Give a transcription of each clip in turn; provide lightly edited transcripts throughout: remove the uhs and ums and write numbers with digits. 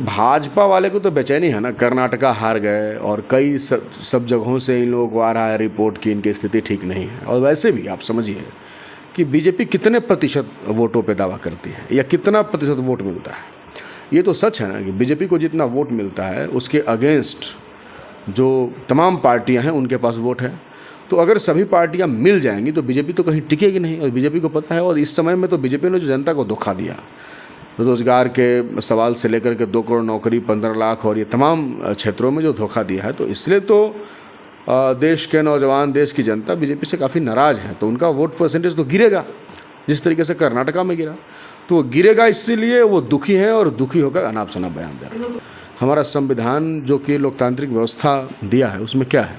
भाजपा वाले को तो बेचैनी है ना। कर्नाटका हार गए और कई सब जगहों से इन लोगों को आ रहा है रिपोर्ट की इनकी स्थिति ठीक नहीं है। और वैसे भी आप समझिए कि बीजेपी कितने प्रतिशत वोटों पे दावा करती है या कितना प्रतिशत वोट मिलता है। ये तो सच है ना कि बीजेपी को जितना वोट मिलता है उसके अगेंस्ट जो तमाम पार्टियां हैं उनके पास वोट है। तो अगर सभी पार्टियां मिल जाएंगी तो बीजेपी तो कहीं टिकेगी नहीं, और बीजेपी को पता है। और इस समय में तो बीजेपी ने जो जनता को धोखा दिया, रोजगार के सवाल से लेकर के 2 करोड़ नौकरी, 15 लाख और ये तमाम क्षेत्रों में जो धोखा दिया है, तो इसलिए तो देश के नौजवान, देश की जनता बीजेपी से काफ़ी नाराज़ है। तो उनका वोट परसेंटेज तो गिरेगा, जिस तरीके से कर्नाटका में गिरा। तो वो गिरेगा, इसीलिए वो दुखी हैं और दुखी होकर अनाप शनाप बयान दे रहे हैं। हमारा संविधान जो कि लोकतांत्रिक व्यवस्था दिया है उसमें क्या है?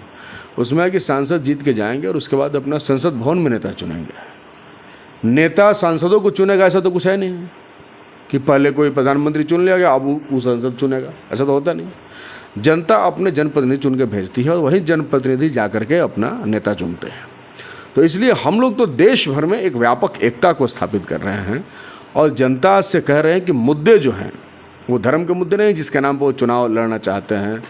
उसमें है कि सांसद जीत के जाएंगे और उसके बाद अपना संसद भवन में नेता चुनेंगे। नेता सांसदों को चुनेगा ऐसा तो कुछ है नहीं कि पहले कोई प्रधानमंत्री चुन लिया गया अब वो संसद चुनेगा, ऐसा तो होता नहीं। जनता अपने जनप्रतिनिधि चुन के भेजती है और वही जनप्रतिनिधि जा कर के अपना नेता चुनते हैं। तो इसलिए हम लोग तो देश भर में एक व्यापक एकता को स्थापित कर रहे हैं और जनता से कह रहे हैं कि मुद्दे जो हैं वो धर्म के मुद्दे नहीं जिसके नाम पर वो चुनाव लड़ना चाहते हैं।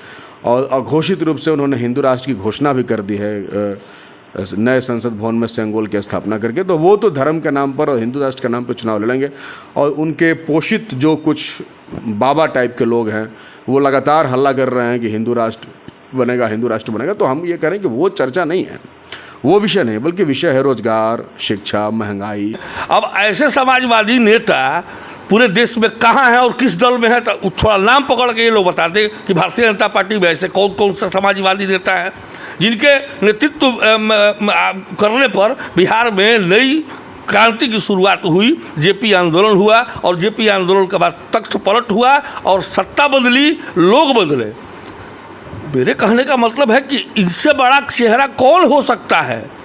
और अघोषित रूप से उन्होंने हिंदू राष्ट्र की घोषणा भी कर दी है नए संसद भवन में सेंगोल की स्थापना करके। तो वो तो धर्म के नाम पर और हिंदू राष्ट्र के नाम पर चुनाव लड़ेंगे। और उनके पोषित जो कुछ बाबा टाइप के लोग हैं वो लगातार हल्ला कर रहे हैं कि हिंदू राष्ट्र बनेगा, हिंदू राष्ट्र बनेगा। तो हम ये करें कि वो चर्चा नहीं है, वो विषय नहीं, बल्कि विषय है रोजगार, शिक्षा, महंगाई। अब ऐसे समाजवादी नेता पूरे देश में कहाँ हैं और किस दल में है, तो थोड़ा नाम पकड़ के ये लोग बताते कि भारतीय जनता पार्टी में ऐसे कौन कौन सा समाजवादी नेता है जिनके नेतृत्व करने पर बिहार में नई क्रांति की शुरुआत हुई। जेपी आंदोलन हुआ और जेपी आंदोलन के बाद तख्त पलट हुआ और सत्ता बदली, लोग बदले। मेरे कहने का मतलब है कि इनसे बड़ा चेहरा कौन हो सकता है?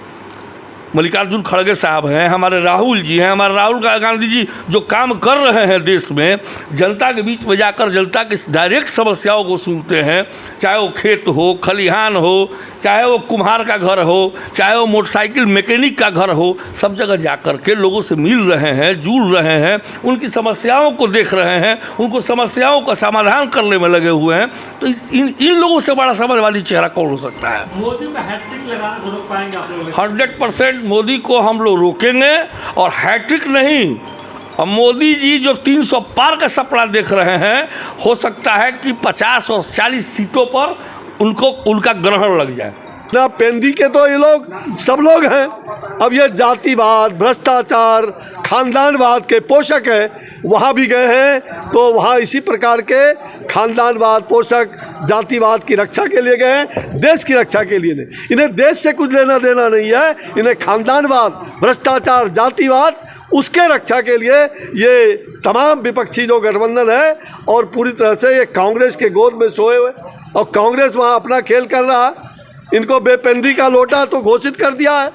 मल्लिकार्जुन खड़गे साहब हैं, हमारे राहुल जी हैं, हमारे राहुल गांधी जी जो काम कर रहे हैं देश में, जनता के बीच में जाकर जनता की डायरेक्ट समस्याओं को सुनते हैं। चाहे वो खेत हो, खलिहान हो, चाहे वो कुम्हार का घर हो, चाहे वो मोटरसाइकिल मैकेनिक का घर हो, सब जगह जाकर के लोगों से मिल रहे हैं, जुड़ रहे हैं, उनकी समस्याओं को देख रहे हैं, उनको समस्याओं का समाधान करने में लगे हुए हैं। तो इन लोगों से बड़ा समाजवादी चेहरा कौन हो सकता है? मोदी को हैट्रिक लगाने से रोक पाएंगे आप लोग? 100% मोदी को हम लोग रोकेंगे। और हैट्रिक नहीं, अब मोदी जी जो 300 पार का सपना देख रहे हैं, हो सकता है कि 50 और 40 सीटों पर उनका ग्रहण लग जाए। ना पेंदी के तो ये लोग सब लोग हैं। अब ये जातिवाद, भ्रष्टाचार, खानदानवाद के पोषक हैं। वहाँ भी गए हैं तो वहाँ इसी प्रकार के खानदानवाद, पोषक, जातिवाद की रक्षा के लिए गए हैं, देश की रक्षा के लिए नहीं। इन्हें देश से कुछ लेना देना नहीं है, इन्हें खानदानवाद, भ्रष्टाचार, जातिवाद, उसके रक्षा के लिए ये तमाम विपक्षी जो गठबंधन है और पूरी तरह से ये कांग्रेस के गोद में सोए हुए, और कांग्रेस वहाँ अपना खेल कर रहा है। इनको बेपेंदी का लोटा तो घोषित कर दिया है।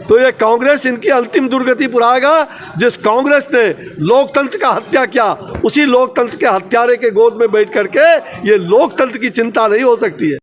तो ये कांग्रेस इनकी अंतिम दुर्गति पुराएगा। जिस कांग्रेस ने लोकतंत्र का हत्या किया, उसी लोकतंत्र के हत्यारे के गोद में बैठ करके ये लोकतंत्र की चिंता नहीं हो सकती है।